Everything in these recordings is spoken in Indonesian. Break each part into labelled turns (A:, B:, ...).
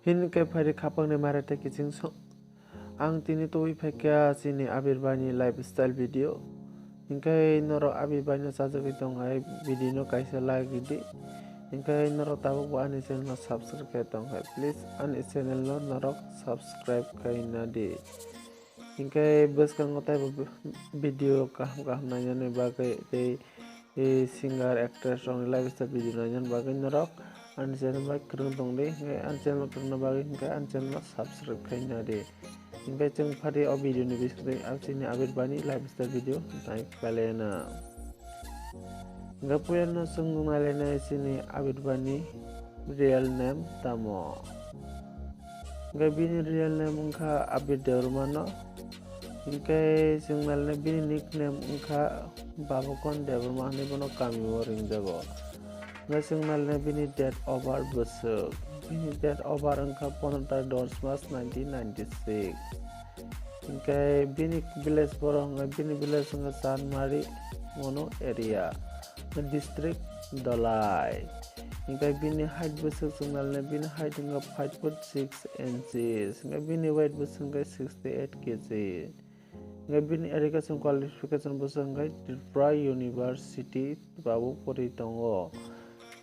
A: Hinke phari khapang ne marate kicing so ang tini toi phekya sini abirbani lifestyle video hinkai noro abirbani sajagoi tonghai video no kaisa like di hinkai noro tabuk ani channel no subscribe kai tonghai please ani channel no norok subscribe kai na di hinkai bwskango taibo video kaham kaham nainani bagai tei singer actress rok lifestyle video nainani bagai norok ani channel bai krung tongdi hinkai ani channel krungna bagai hinkai ani channel subscribe kai na di hinkai chung phari o video ni bisingtwi absini abirbani lifestyle video nai balena hinkai puyano chung nalaina sini abirbani real name tamo hinkai bini real name wngkha abir devrmano hinkai chung nalaina bini nickname wngkha babakon devrma hinui bono kamio ringjago hinkai chung nalaina bini date of birth bwsuk bini date of birth wngkha 15 March 1996 hinkai bini village boro hinkai bini village wngkha Chanmari mono area district Dolai hinkai bini height bwsuk chung nalaina bini height wngkha 5'6" hinkai bini weight bwsuk wngkha 68 kg hinkai bini education qualification bwsuk wngkha Tripura University babu pori tongo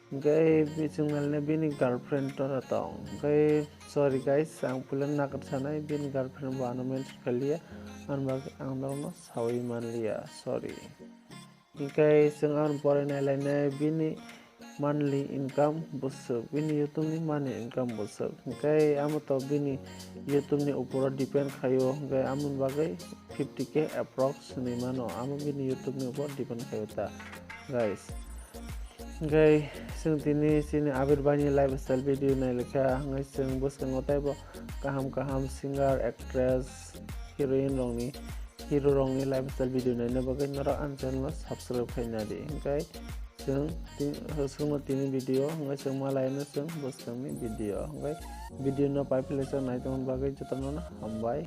A: hinkai chung nalaina bini girlfriend tora tong hinkai sorry guys ang puila nakat sanai bini girlfriend bo ano mention khalia ang no sawi manliya sorry hinkai chung ang porainai lainai bini monthly income bwsuk bini youtube ni money income bwsuk hinkai amo to bini youtube ni uporo depend khaio hinkai amoni bagai 50k approx ni mano amo bini youtube ni upor depend khaio ta guys hinkai chung tini sini abirbani lifestyle video nailekha hinkai chung bwskango taibo kaham kaham singer actress heroine rokni hero rokni lifestyle video naina bagui norok ani channel subscribe khaina di hinkai chung tini video hinkai chung malaino chung bwskangni video hinkai video no pai placer naitongmani bagui jotono hambai।